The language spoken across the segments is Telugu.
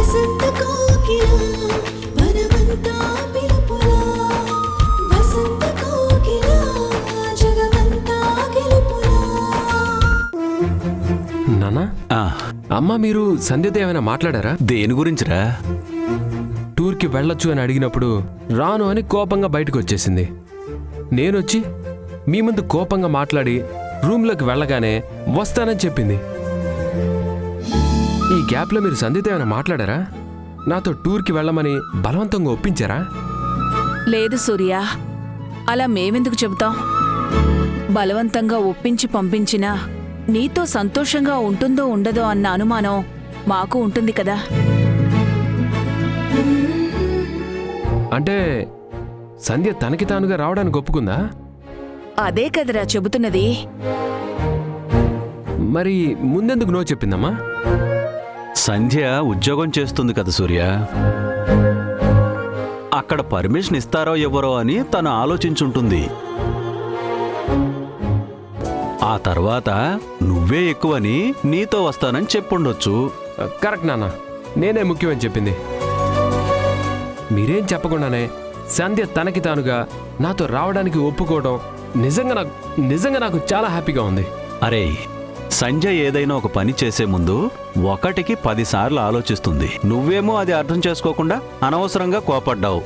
వసంత కోకిల వనమంతా పిలుపులా వసంత కోకిల జగమంతా గెలుపులా. నానా అమ్మ, మీరు సంధ్యతో ఏమైనా మాట్లాడారా? దేని గురించిరా? టూర్కి వెళ్ళొచ్చు అని అడిగినప్పుడు రాను అని కోపంగా బయటకు వచ్చేసింది. నేనొచ్చి మీ ముందు కోపంగా మాట్లాడి రూమ్లోకి వెళ్ళగానే వస్తానని చెప్పింది. ఈ గ్యాప్లో మీరు సంధ్యతో ఏమైనా మాట్లాడారా? నాతో టూర్కి వెళ్ళమని బలవంతంగా ఒప్పించారా? లేదు సూర్య, అలా మేమెందుకు చెబుతాం? బలవంతంగా ఒప్పించి పంపించినా నీతో సంతోషంగా ఉంటుందో ఉండదో అన్న అనుమానం మాకు ఉంటుంది కదా. అంటే సంధ్య తనకి తానుగా రావడానికి ఒప్పుకుందా? అదే కదరా చెబుతున్నది. మరి ముందెందుకు నో చెప్పిందమ్మా? సంధ్య ఉద్యోగం చేస్తుంది కదా సూర్య, అక్కడ పర్మిషన్ ఇస్తారో ఇవ్వరో అని తను ఆలోచించుంటుంది. ఆ తర్వాత నువ్వే ఎక్కువని నీతో వస్తానని చెప్పుండొచ్చు. కరెక్ట్ నాన్న, నేనే ముఖ్యమని చెప్పింది. మీరేం చెప్పకుండానే సంధ్య తనకి తానుగా నాతో రావడానికి ఒప్పుకోవడం నిజంగా నాకు చాలా హ్యాపీగా ఉంది. అరే, సంజయ్ ఏదైనా ఒక పని చేసే ముందు 1కి 10 సార్లు ఆలోచిస్తుంది. నువ్వేమో అది అర్థం చేసుకోకుండా అనవసరంగా కోపడ్డావు.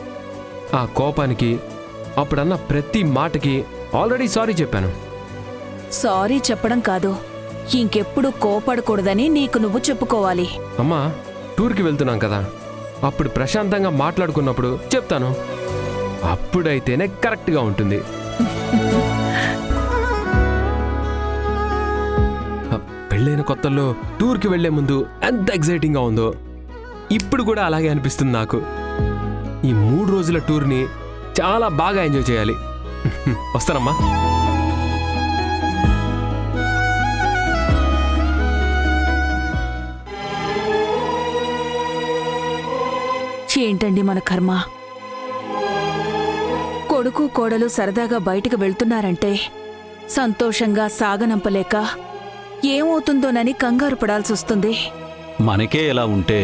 ఆ కోపానికి అప్పుడన్న ప్రతి మాటకి ఆల్రెడీ సారీ చెప్పాను. సారీ చెప్పడం కాదు, ఇంకెప్పుడు కోపడకూడదని నీకు నువ్వు చెప్పుకోవాలి. అమ్మా, టూర్కి వెళ్తున్నాం కదా, అప్పుడు ప్రశాంతంగా మాట్లాడుకున్నప్పుడు చెప్తాను. అప్పుడైతేనే కరెక్ట్గా ఉంటుంది. పెళ్ళైన కొత్తల్లో టూర్కి వెళ్లే ముందు ఎంత ఎగ్జైటింగ్గా ఉందో ఇప్పుడు కూడా అలాగే అనిపిస్తుంది నాకు. ఈ 3 రోజుల టూర్ని చాలా బాగా ఎంజాయ్ చేయాలి. వస్తానమ్మా. ఏంటండి మన కర్మ, కొడుకు కోడలు సరదాగా బయటకు వెళ్తున్నారంటే సంతోషంగా సాగనంపలేక ఏమవుతుందోనని కంగారు పడాల్సొస్తుంది. మనకే ఇలా ఉంటే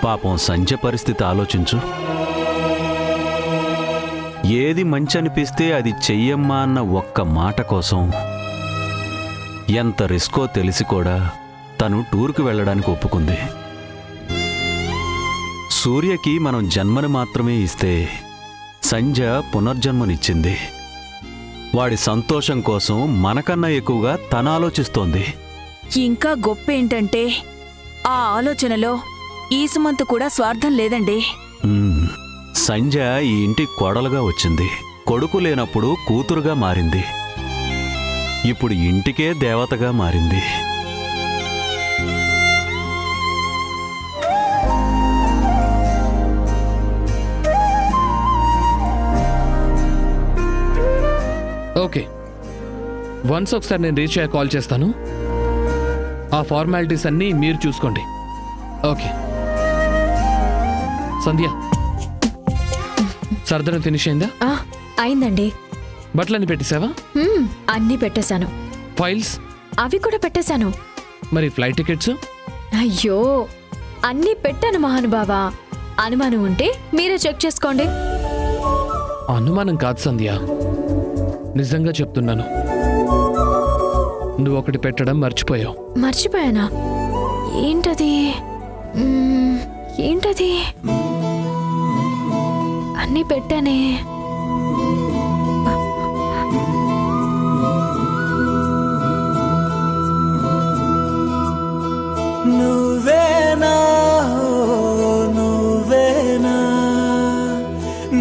పాపం సంజయ్ పరిస్థితి ఆలోచించు. ఏది మంచి అనిపిస్తే అది చెయ్యమ్మా అన్న ఒక్క మాట కోసం ఎంత రిస్కో తెలిసి కూడా తను టూర్కి వెళ్ళడానికి ఒప్పుకుంది. సూర్యకి మనం జన్మని మాత్రమే ఇస్తే సంధ్య పునర్జన్మనిచ్చింది. వాడి సంతోషం కోసం మనకన్నా ఎక్కువగా తను ఆలోచిస్తోంది. ఇంకా గొప్ప ఏంటంటే ఆ ఆలోచనలో ఈ సుమంత్ కూడా స్వార్థం లేదండి. సంధ్య ఈ ఇంటి కోడలుగా వచ్చింది. కొడుకు లేనప్పుడు కూతురుగా మారింది. ఇప్పుడు ఇంటికే దేవతగా మారింది. ఓకే, వన్స్ ఒకసారి నేను రీచ్ అయ్యా కాల్ చేస్తాను. ఆ ఫార్మాలిటీస్ అన్నీ మీరు చూసుకోండి. ఓకే సంధ్య, సర్దన ఫినిష్ అయిందా? అయిందండి. బట్టలన్నీ పెట్టేశావా? అన్నీ పెట్టేశాను. ఫైల్స్ అవి కూడా పెట్టేశాను. మరి ఫ్లైట్ టికెట్స్? అయ్యో, అన్నీ పెట్టాను మహానుభావా. అనుమానం ఉంటే మీరే చెక్ చేసుకోండి. అనుమానం కాదు సంధ్య, నిజంగా చెప్తున్నాను. నువ్వు ఒకటి పెట్టడం మర్చిపోయావు. మర్చిపోయానా? ఏంటది? ఏంటది? అన్నీ పెట్టానే. నువ్వేనా నువ్వేనా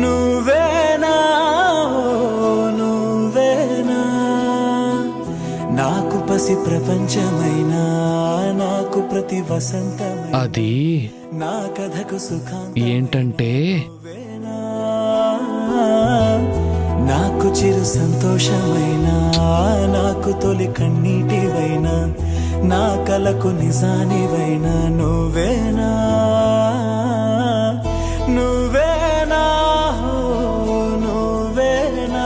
నువ్వేనా నువ్వేనా నాకు పసి ప్రపంచమైనా నాకు ప్రతి వసంతమైనా అది నా కథకు సుఖం ఏంటంటే నాకు చిరు సంతోషమైనా నాకు తొలి కన్నీటివైనా నా కలకు నిజానివైనా నువ్వేనా నువ్వేనా నువ్వేనా.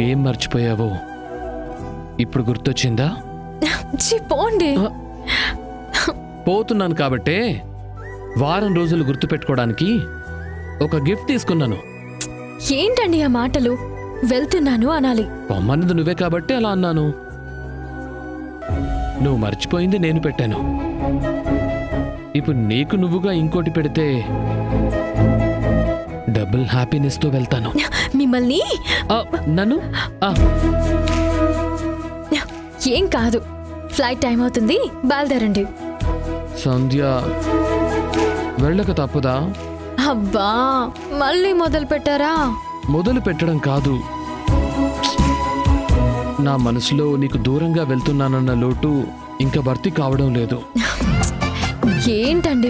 ఏం మర్చిపోయావో ఇప్పుడు గుర్తొచ్చిందా? ఛీ, పోండి. పోతున్నాను కాబట్టే వారం రోజులు గుర్తుపెట్టుకోవడానికి ఒక గిఫ్ట్ తీసుకున్నాను. ఏంటండి ఆ మాటలు? వెళ్తున్నాను అనాలి. పొమ్మన్నది నువ్వే కాబట్టి అలా అన్నాను. నువ్వు మర్చిపోయింది నేను పెట్టాను. ఇప్పుడు నీకు నువ్వుగా ఇంకోటి పెడితే డబుల్ హ్యాపీనెస్తో వెళ్తాను. మిమ్మల్ని నన్ను ఏం కాదు. ఫ్లైట్ టైం అవుతుంది, బయలుదేరండి. సంధ్య, వెళ్ళక తప్పదా? అబ్బా, మళ్ళీ మొదలు పెట్టారా? మొదలు పెట్టడం కాదు, నా మనసులో నీకు దూరంగా వెళ్తున్నానన్న లోటు ఇంకా భర్తీ కావడం లేదు. ఏంటండి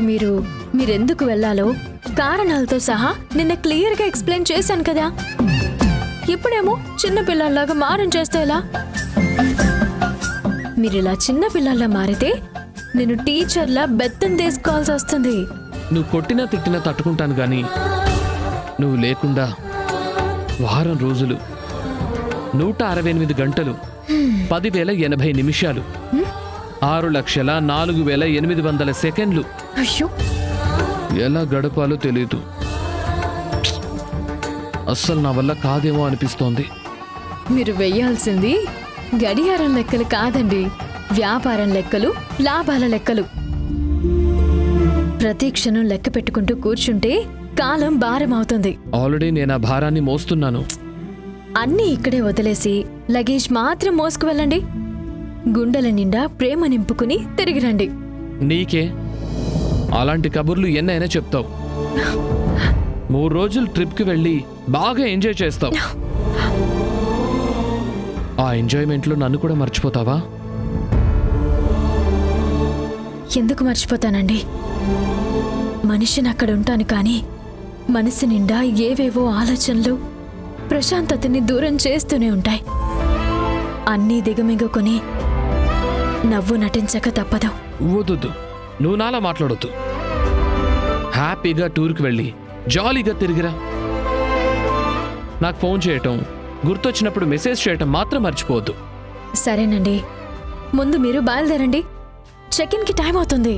మీరెందుకు వెళ్ళాలో కారణాలతో సహా నిన్న క్లియర్గా ఎక్స్ప్లెయిన్ చేశాను కదా. ఇప్పుడేమో చిన్నపిల్లల్లాగా మారం చేస్తే ఎలా? మీరిలా చిన్నపిల్లల్లా మారితే నేను టీచర్లా బెత్తం తీసుకోవాల్సి వస్తుంది. నువ్వు కొట్టినా తిట్టినా తట్టుకుంటాను గాని నువ్వు లేకుండా వారం రోజులు 168 గంటలు 10,080 నిమిషాలు 6,04,800 సెకండ్లు అయ్యో, ఎలా గడపాలో తెలియదు. అస్సలు నా వల్ల కాదేమో అనిపిస్తోంది. మీరు వెయ్యాల్సింది గడియారం లెక్కలు కాదండి, వ్యాపారం లెక్కలు, లాభాల లెక్కలు. ప్రతి క్షణం లెక్క పెట్టుకుంటూ కూర్చుంటే కాలం భారం అవుతుంది. ఆల్రెడీ నేను ఆ భారాన్ని మోస్తున్నాను. అన్నీ ఇక్కడే వదిలేసి లగేజ్ మాత్రం మోసుకు వెళ్ళండి. గుండెల నిండా ప్రేమ నింపుకుని తిరిగి రండి. నీకే అలాంటి కబుర్లు ఎన్నైనా చెప్తావు. 3 రోజులు ట్రిప్కి వెళ్ళి బాగా ఎంజాయ్ చేస్తావు. ఆ ఎంజాయ్మెంట్లో నన్ను కూడా మర్చిపోతావా? ఎందుకు మర్చిపోతానండి? మనిషిని అక్కడ ఉంటాను కానీ మనసు నిండా ఏవేవో ఆలోచనలు ప్రశాంతతని దూరం చేస్తూనే ఉంటాయి. అన్నీ దిగమింగుకొని నవ్వు నటించక తప్పదు. వద్దు, నువ్వు నాలా మాట్లాడొద్దు. హ్యాపీగా టూర్కి వెళ్ళి జాలీగా తిరిగిరా. నాకు ఫోన్ చేయటం, గుర్తొచ్చినప్పుడు మెసేజ్ చేయటం మాత్రం మర్చిపోవద్దు. సరేనండి, ముందు మీరు బయలుదేరండి. చెక్ ఇన్కి టైం అవుతుంది.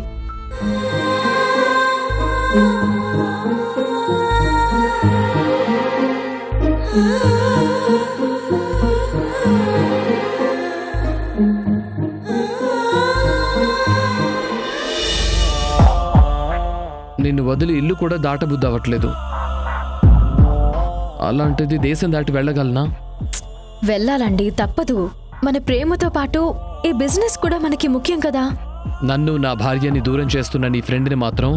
నిన్ను వదిలి ఇల్లు కూడా దాటబుద్ధి అవ్వట్లేదు. అలాంటిది దేశం దాటి వెళ్ళగలనా? వెళ్ళాలండి, తప్పదు. మన ప్రేమతో పాటు ఈ బిజినెస్ కూడా మనకి ముఖ్యం కదా. నన్ను, నా భార్యని దూరం చేస్తున్న నీ ఫ్రెండ్ని మాత్రం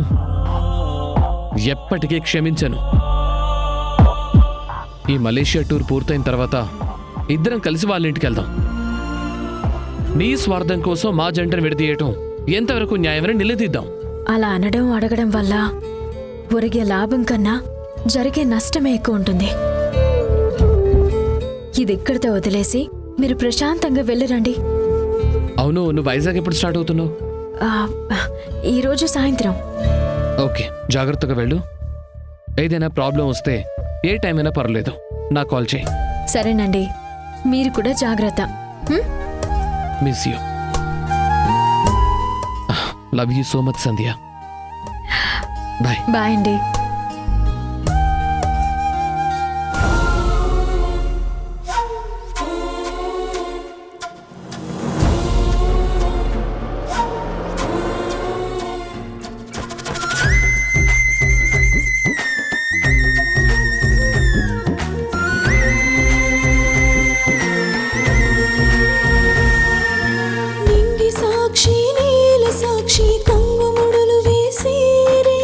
ఎప్పటికీ క్షమించను. ఈ మలేషియా టూర్ పూర్తయిన తర్వాత ఇద్దరం కలిసి వాళ్ళ ఇంటికి వెళ్దాం. నీ స్వార్థం కోసం మా జంటను విడదీయటం ఎంతవరకు న్యాయమని నిలదీద్దాం. అలా అనడం అడగడం వల్ల ఒరిగే లాభం కన్నా జరిగే నష్టమే ఎక్కువ ఉంటుంది. ఇది ఇక్కడితో వదిలేసి మీరు ప్రశాంతంగా వెళ్ళిరండి. అవును, నువ్వు వైజాగ్ ఎప్పుడు స్టార్ట్ అవుతున్నావు? ఈరోజు సాయంత్రం. ఓకే, జాగ్రత్తగా వెళ్ళు. ఏదైనా ప్రాబ్లం వస్తే ఏ టైం అయినా పర్లేదు, నాకు కాల్ చేయి. సరేనండి, మీరు కూడా జాగ్రత్త. Miss you. Love you so much Sandhya. Bye. Bye అండి. సాక్షి నీల సాక్షి కొంగుముడులు వేసిరే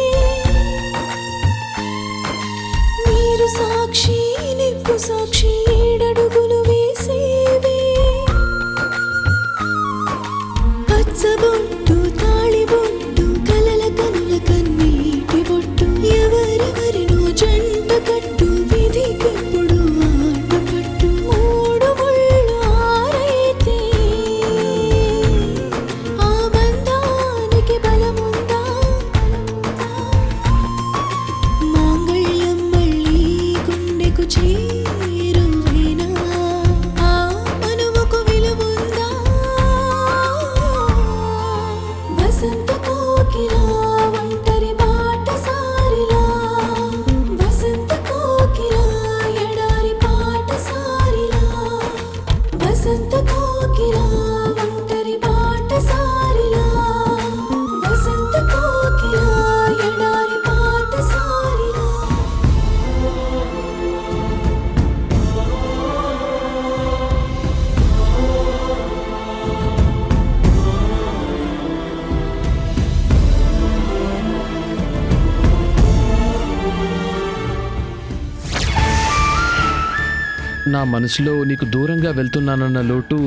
నా మనసులో నీకు దూరంగా వెళ్తున్నానన్న లోటు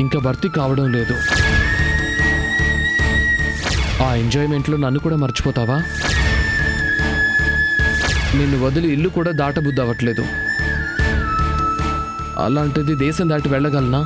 ఇంకా భర్తీ కావడం లేదు. ఆ ఎంజాయ్మెంట్లో నన్ను కూడా మర్చిపోతావా? నిన్ను వదిలి ఇల్లు కూడా దాటబుద్ధి అవ్వట్లేదు. అలాంటిది దేశం దాటి వెళ్ళగలనా?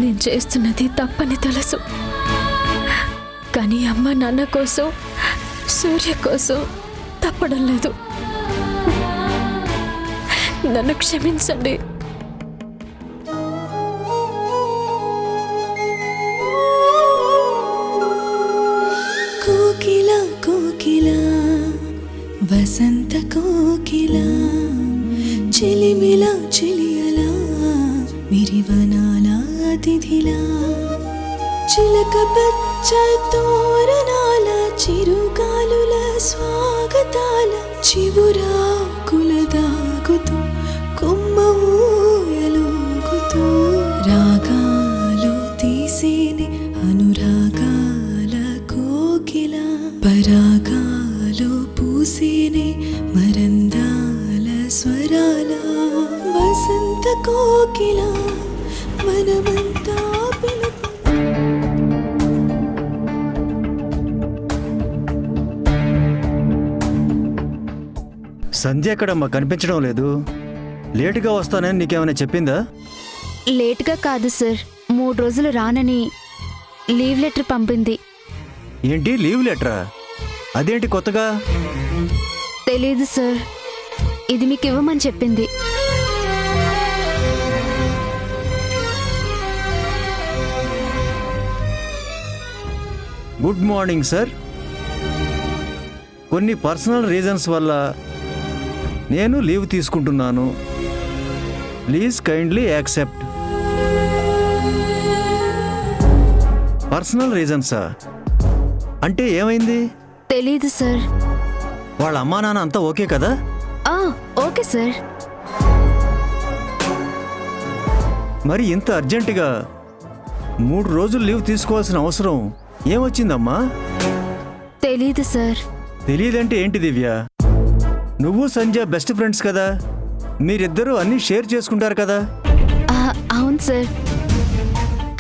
నేను చేస్తున్నది తప్పని తెలుసు, కానీ అమ్మ నాన్న కోసం, సూర్య కోసం తప్పడం లేదు. నన్ను క్షమించండి. కోకిల కోకిల వసంత కోకిల చిలిమిల చిలియల విరివనాల అతిథిలా చిలక పచ్చ తోరణాల చిరుగాలుల స్వాగతాల చివురాకుల దాగుతూ కొమ్మ ఊయలూగుతూ రాగాలు తీసేని అనురాగాల కోకిల పరాగాలు పూసేని మరందాల స్వరాల వసంత కోకిల మనమంతా పిలుపు. సంధ్య ఎక్కడమ్మా కనిపించడం లేదు? లేటుగా వస్తానని నీకేమైనా చెప్పిందా? లేట్గా కాదు సార్, 3 రోజులు రానని లీవ్ లెటర్ పంపింది. ఏంటి లీవ్ లెటరా? అదేంటి కొత్తగా? తెలీదు సార్, ఇది మీకు ఇవ్వమని చెప్పింది. Good morning sir. కొన్ని పర్సనల్ రీజన్స్ వల్ల నేను లీవ్ తీసుకుంటున్నాను. Please kindly accept. పర్సనల్ రీజన్సా? అంటే ఏమైంది? తెలీదు సార్. వాళ్ళ అమ్మా నాన్న అంతా ఓకే కదా? Okay sir. మరి ఇంత అర్జెంటుగా 3 రోజులు లీవ్ తీసుకోవాల్సిన అవసరం ఏమొచ్చిందమ్మా? తెలీదు సార్. తెలియదంటే ఏంటి దివ్య? నువ్వు సంధ్య బెస్ట్ ఫ్రెండ్స్ కదా, మీరిద్దరూ అన్నీ షేర్ చేసుకుంటారు కదా. అవును సార్,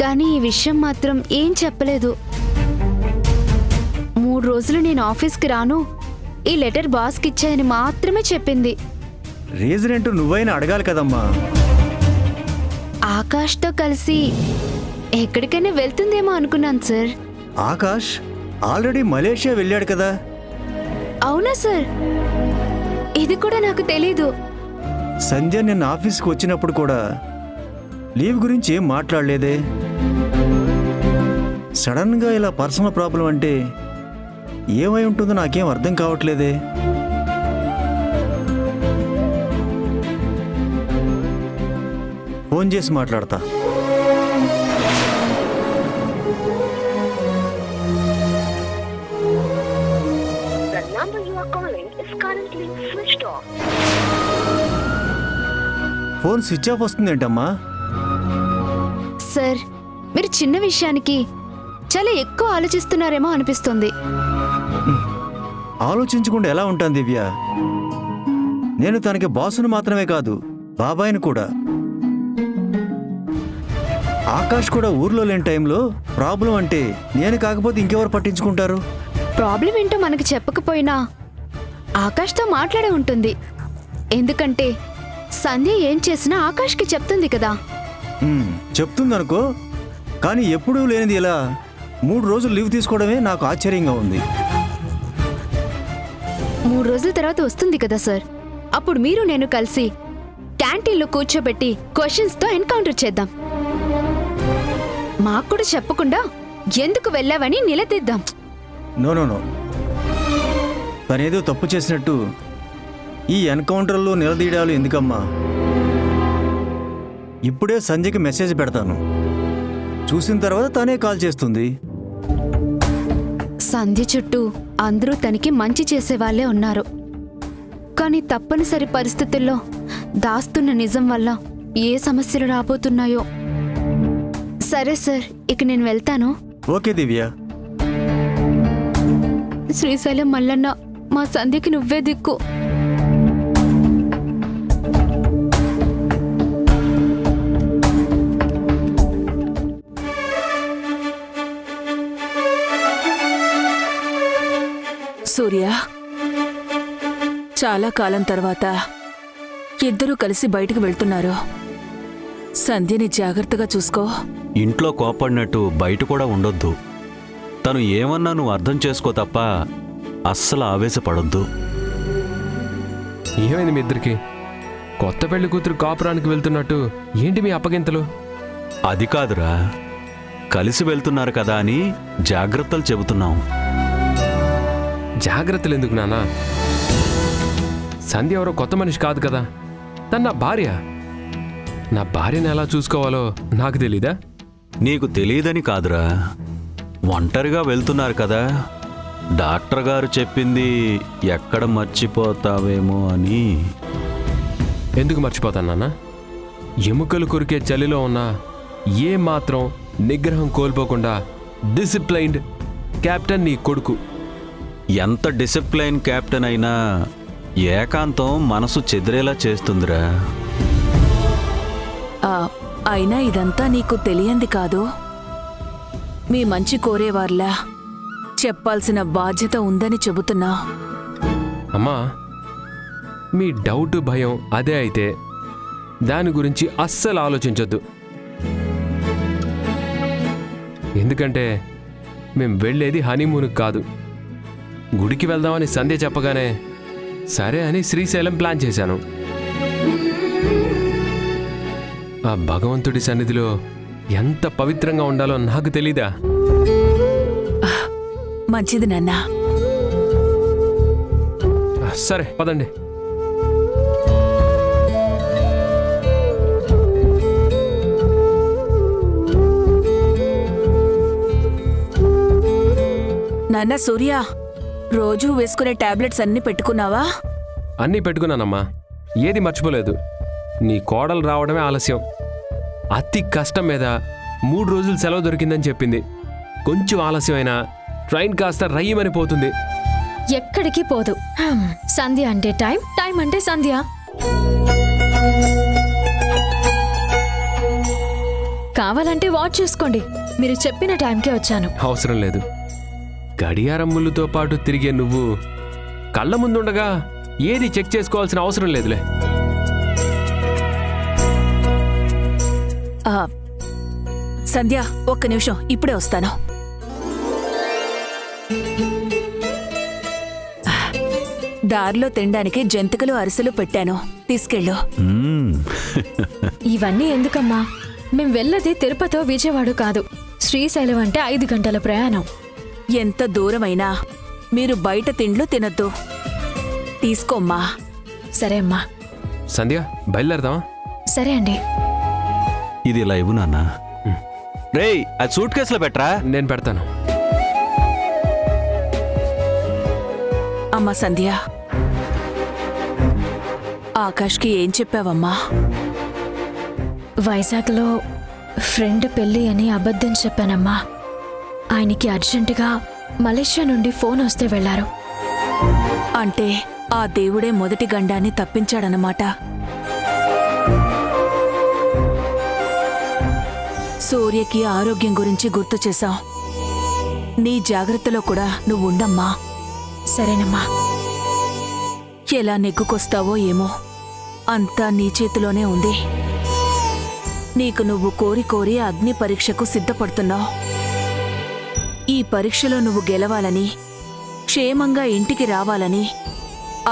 కానీ ఈ విషయం మాత్రం ఏం చెప్పలేదు. 3 రోజులు నేను ఆఫీస్కి రాను, ఈ లెటర్ బాస్కి ఇచ్చాయని మాత్రమే చెప్పింది. రీజన్ ఏంటో నువ్వైనా అడగాలి కదమ్మా. ఆకాష్తో కలిసి ఎక్కడికైనా వెళ్తుందేమో అనుకున్నాను సార్. ఆకాష్ ఆల్రెడీ మలేషియా వెళ్ళాడు కదా. అవునా సార్? ఇది కూడా నాకు తెలీదు. సంధ్య నిన్న ఆఫీస్కి వచ్చినప్పుడు కూడా లీవ్ గురించి ఏం మాట్లాడలేదే. సడన్గా ఇలా పర్సనల్ ప్రాబ్లం అంటే ఏమై ఉంటుందో నాకేం అర్థం కావట్లేదే. ఫోన్ చేసి మాట్లాడతా. ఫోన్ స్విచ్ ఆఫ్ వస్తుందేంటమ్మా? సార్, మీరు చిన్న విషయానికి చాలా ఎక్కువ ఆలోచిస్తున్నారేమో అనిపిస్తుంది. ఆలోచించకుండా ఎలా ఉంటాను దివ్య? నేను తనకి బాసును మాత్రమే కాదు, బాబాయిని కూడా. ఆకాష్ కూడా ఊర్లో లేని టైంలో ప్రాబ్లం అంటే నేను కాకపోతే ఇంకెవరు పట్టించుకుంటారు? ప్రాబ్లం ఏంటో మనకు చెప్పకపోయినా ఆకాష్తో మాట్లాడే ఉంటుంది. ఎందుకంటే సంధ్య ఏం చేసినా ఆకాష్కి చెప్తుంది కదా. చెప్తుందనుకో, కానీ ఎప్పుడూ లేనిది ఇలా 3 రోజులు లీవ్ తీసుకోవడమే నాకు ఆశ్చర్యంగా ఉంది. 3 రోజుల తర్వాత వస్తుంది కదా సార్, అప్పుడు మీరు నేను కలిసి క్యాంటీన్లో కూర్చోబెట్టి క్వశ్చన్స్తో ఎన్కౌంటర్ చేద్దాం. మాకు కూడా చెప్పకుండా ఎందుకు వెళ్ళావని నిలదీద్దాం. నో నో నో, తనేదో తప్పు చేసినట్టు ఈ ఎన్కౌంటర్లో నిలదీయడాలు ఎందుకమ్మా? ఇప్పుడే సంధ్యకి మెసేజ్ పెడతాను, చూసిన తర్వాత తనే కాల్ చేస్తుంది. సంధ్య చుట్టూ అందరూ తనకి మంచి చేసేవాళ్లే ఉన్నారు, కానీ తప్పనిసరి పరిస్థితుల్లో దాస్తున్న నిజం వల్ల ఏ సమస్యలు రాబోతున్నాయో. సరే సార్, ఇక నేను వెళ్తాను. ఓకే దివ్య. శ్రీశైలం మల్లన్న, మా సంధ్యకి నువ్వే దిక్కు. సూర్య, చాలా కాలం తర్వాత ఇద్దరూ కలిసి బయటకు వెళ్తున్నారు. సంధ్యని జాగ్రత్తగా చూసుకో. ఇంట్లో కోపడినట్టు బయట కూడా ఉండొద్దు. తను ఏమన్నా నువ్వు అర్థం చేసుకో తప్ప అస్సలు ఆవేశపడొద్దు. ఏమైంది మీ ఇద్దరికి? కొత్త పెళ్లి కూతురు కాపురానికి వెళ్తున్నట్టు ఏంటి మీ అప్పగింతలు? అది కాదురా, కలిసి వెళ్తున్నారు కదా అని జాగ్రత్తలు చెబుతున్నాం. జాగ్రత్తలు ఎందుకు నాన్నా? సంధ్య ఎవరో కొత్త మనిషి కాదు కదా, తను నా భార్య. నా భార్యను ఎలా చూసుకోవాలో నాకు తెలీదా? నీకు తెలియదని కాదురా, ఒంటరిగా వెళ్తున్నారు కదా, డాక్టర్ గారు చెప్పింది ఎక్కడ మర్చిపోతావేమో అని. ఎందుకు మర్చిపోతాను నాన్న? ఎముకలు కొరికే చలిలో ఉన్న ఏ మాత్రం నిగ్రహం కోల్పోకుండా డిసిప్లైన్డ్ కెప్టెన్ నీ కొడుకు. ఎంత డిసిప్లైన్ కెప్టెన్ అయినా ఏకాంతం మనసు చెదిరేలా చేస్తుందిరా. అయినా ఇదంతా నీకు తెలియంది కాదు. మీ మంచి కోరేవార్లా చెప్పాల్సిన బాధ్యత ఉందని చెబుతున్నా. అమ్మా, మీ డౌట్ భయం అదే అయితే దాని గురించి అస్సలు ఆలోచించొద్దు. ఎందుకంటే మేం వెళ్ళేది హనీమూన్కి కాదు, గుడికి వెళ్దామని సంధ్య చెప్పగానే సరే అని శ్రీశైలం ప్లాన్ చేశాను. ఆ భగవంతుడి సన్నిధిలో ఎంత పవిత్రంగా ఉండాలో నాకు తెలీదా? మంచిది నాన్నా. సరే పదండి. నాన్న సూర్య, రోజూ వేసుకునే టాబ్లెట్స్ అన్ని పెట్టుకున్నావా? అన్నీ పెట్టుకున్నానమ్మా, ఏది మర్చిపోలేదు. నీ కోడలు రావడమే ఆలస్యం. అతి కష్టం మీద 3 రోజులు సెలవు దొరికిందని చెప్పింది. కొంచెం ఆలస్యమైనా ట్రైన్ కాస్త రయ్యమని పోతుంది. ఎక్కడికి పోదు. సంధ్య అంటే టైం, టైం అంటే సంధ్య. కావాలంటే వాచ్ చేసుకోండి. మీరు చెప్పిన టైంకే వచ్చాను. అవసరం లేదు. గడియారం ముళ్ళుతో పాటు తిరిగే నువ్వు కళ్ళ ముందుండగా ఏది చెక్ చేసుకోవాల్సిన అవసరం లేదులే. సంధ్య, ఒక్క నిమిషం, ఇప్పుడే వస్తాను. దారిలో తినడానికి జంతికలు అరిసెలు పెట్టాను, తీసుకెళ్ళు. ఇవన్నీ ఎందుకమ్మా? మేం వెళ్ళది తిరుపతో విజయవాడ కాదు. శ్రీశైలం అంటే 5 గంటల ప్రయాణం. ఎంత దూరమైనా మీరు బయట తిండ్లు తినద్దు. తీసుకోమ్మా. సరే అమ్మా. సంధ్య, బయలుదేరదామా? సరే అండి. ఇది ఇలా ఇవ్వు నాన్న. రేయ్, అది సూట్ కేసులో పెట్టరా. నేను పెడతాను. అమ్మా సంధ్య, ఆకాష్కి ఏం చెప్పావమ్మా? వైజాగ్లో ఫ్రెండ్ పెళ్ళి అని అబద్ధం చెప్పానమ్మా. ఆయనకి అర్జెంటుగా మలేషియా నుండి ఫోన్ వస్తే వెళ్లారు. అంటే ఆ దేవుడే మొదటి గండాన్ని తప్పించాడనమాట. సూర్యకి ఆరోగ్యం గురించి గుర్తు చేశాం. నీ జాగ్రత్తలో కూడా నువ్వుండమ్మా. సరేనమ్మా. ఎలా నెగ్గుకొస్తావో ఏమో, అంతా నీ చేతిలోనే ఉంది. నీకు నువ్వు కోరి కోరి అగ్ని పరీక్షకు సిద్ధపడుతున్నావు. ఈ పరీక్షలో నువ్వు గెలవాలని, క్షేమంగా ఇంటికి రావాలని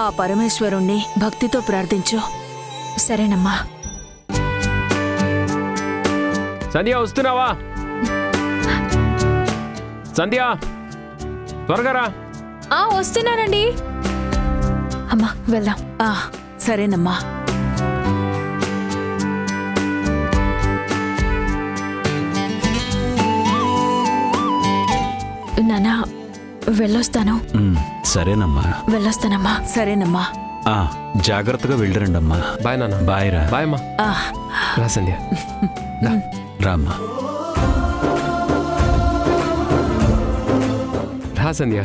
ఆ పరమేశ్వరుణ్ణి భక్తితో ప్రార్థించు. సరేనమ్మా. సంధ్య, వస్తున్నావా? సంధ్య, త్వరగా రా. వస్తున్నానండి. అమ్మా, వెళ్దాం. సరేనమ్మా. నానా, వెళ్ళొస్తాను. సరేనమ్మా. వెళ్ళొస్తానమ్మా. సరేనమ్మా. ఆ, జాగ్రత్తగా వెళ్ళిరండమ్మా. బాయ్ నాన్న. బాయ్ రా. బాయ్ అమ్మా. ఆ, రా సంధ్య. రా. రామ్మా. రా సంధ్య.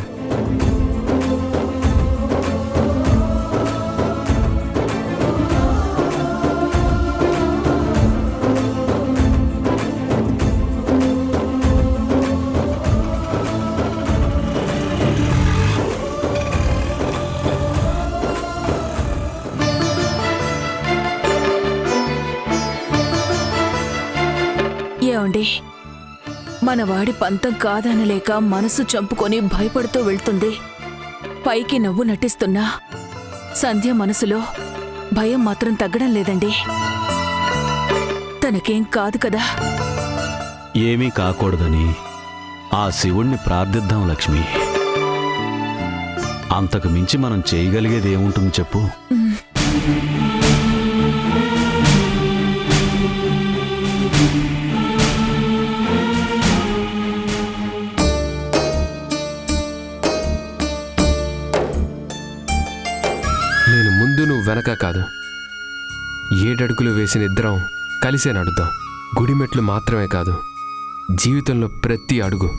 ఏమండి, మనవాడి పంతం కాదనలేక మనసు చంపుకొని భయపడుతూ వెళ్తుంది. పైకి నవ్వు నటిస్తున్నా సంధ్య మనసులో భయం మాత్రం తగ్గడం లేదండి. తనకేం కాదు కదా. ఏమీ కాకూడదని ఆ శివుణ్ణి ప్రార్థిద్దాం లక్ష్మి. అంతకు మించి మనం చేయగలిగేది ఏముంటుంది చెప్పు? నేను ముందు నువ్వు వెనక కాదు, 7 అడుగులు వేసిన ఇద్దరం కలిసే నడుద్దాం. గుడి మెట్లు మాత్రమే కాదు, జీవితంలో ప్రతి అడుగు.